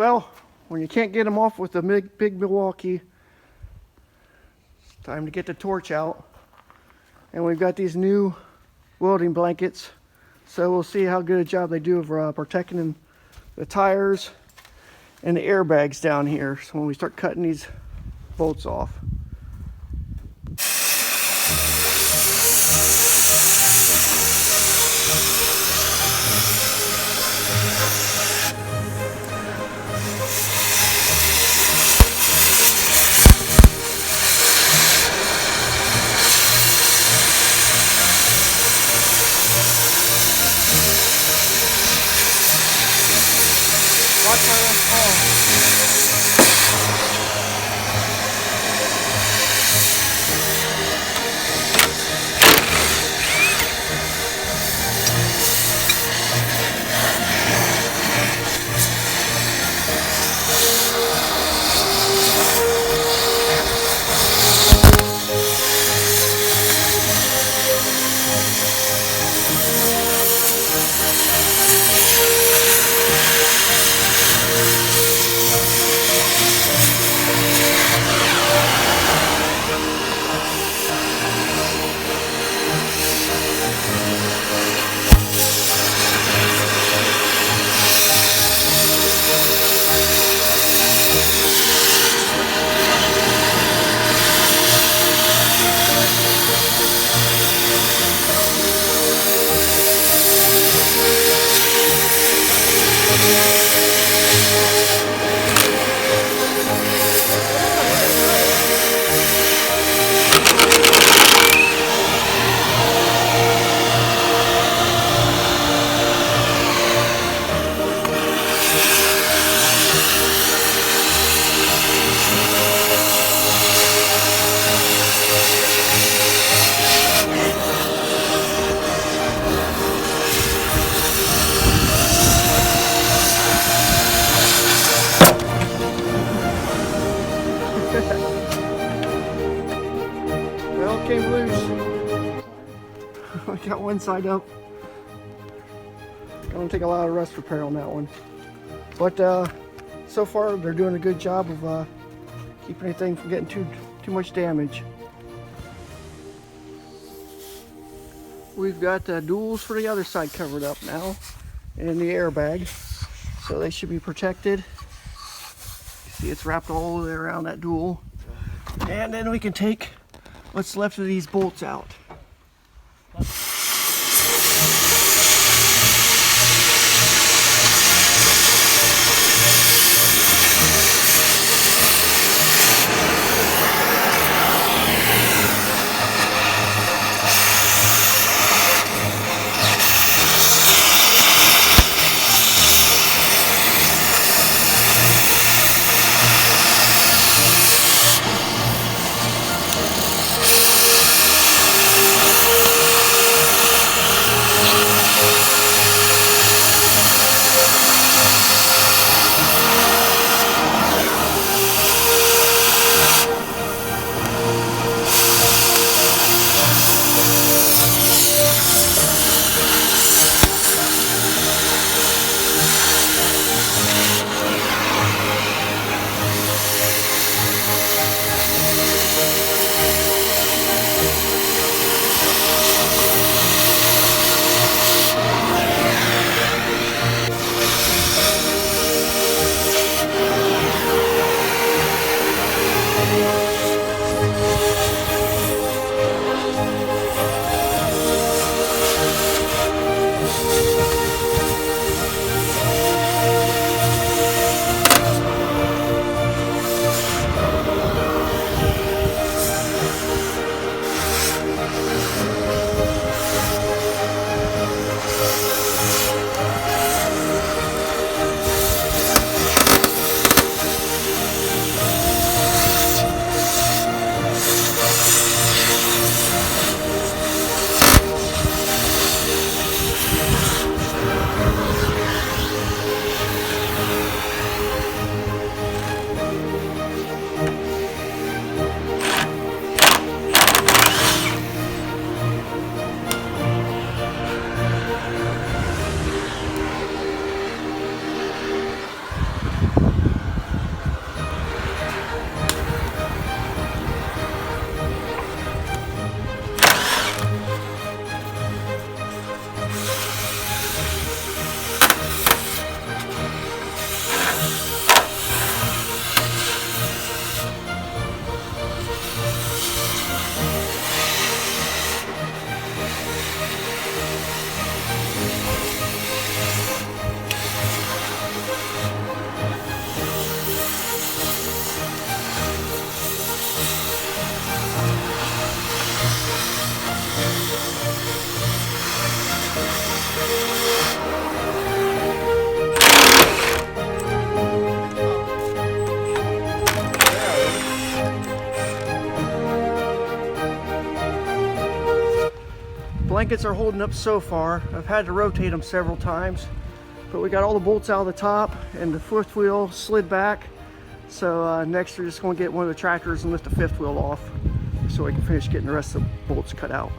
Well, when you can't get them off with the big Milwaukee, it's time to get the torch out. And we've got these new welding blankets, so we'll see how good a job they do of protecting the tires and the airbags down here, so when we start cutting these bolts off. Watch how that's falling. Well, it came loose. I got one side up. Gonna take a lot of rust repair on that one. But so far they're doing a good job of keeping anything from getting too much damage. We've got duals for the other side covered up now, and the airbag, so they should be protected. See, it's wrapped all the way around that dual. And then we can take what's left of these bolts out. blankets are holding up so far. I've had to rotate them several times, but we got all the bolts out of the top and the fifth wheel slid back. So next we're just going to get one of the tractors and lift the fifth wheel off so we can finish getting the rest of the bolts cut out.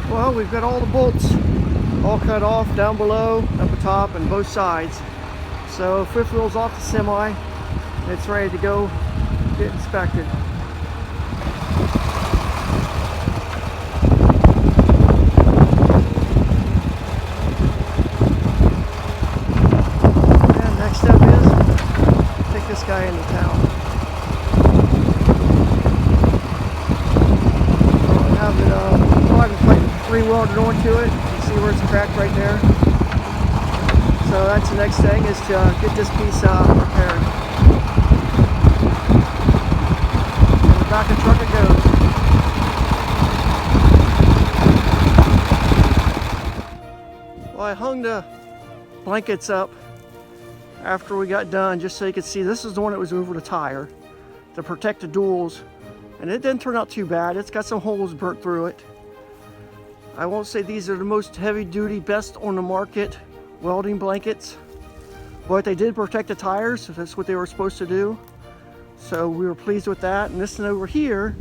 Well, we've got all the bolts all cut off down below, up the top, and both sides. So fifth wheel's off the semi. It's ready to go get inspected. And next step is take this guy into town. I have it re-welded onto it. You can see where it's cracked right there. So that's the next thing, is to get this piece repaired. And the back of the truck it goes. Well, I hung the blankets up after we got done just so you could see. This is the one that was over the tire to protect the duals, and it didn't turn out too bad. It's got some holes burnt through it. I won't say these are the most heavy-duty, best on the market welding blankets, but they did protect the tires. That's what they were supposed to do. So we were pleased with that. And this one over here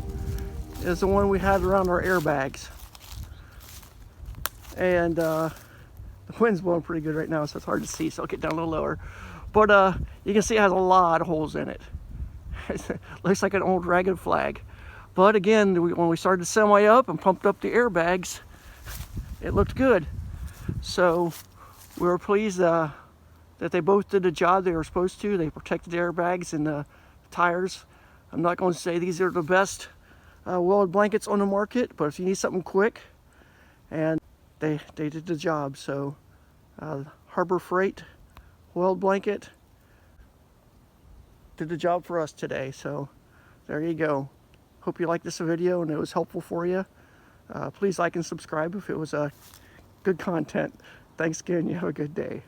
is the one we had around our airbags. And the wind's blowing pretty good right now, so it's hard to see, so I'll get down a little lower. But you can see it has a lot of holes in it. It looks like an old ragged flag. But again, when we started the semi up and pumped up the airbags, it looked good. So we were pleased that they both did the job they were supposed to. They protected the airbags and the tires. I'm not going to say these are the best welded blankets on the market, but if you need something quick, and they did the job. So Harbor Freight weld blanket did the job for us today. So there you go. Hope you liked this video and it was helpful for you. Please like and subscribe if it was good content. Thanks again. You have a good day.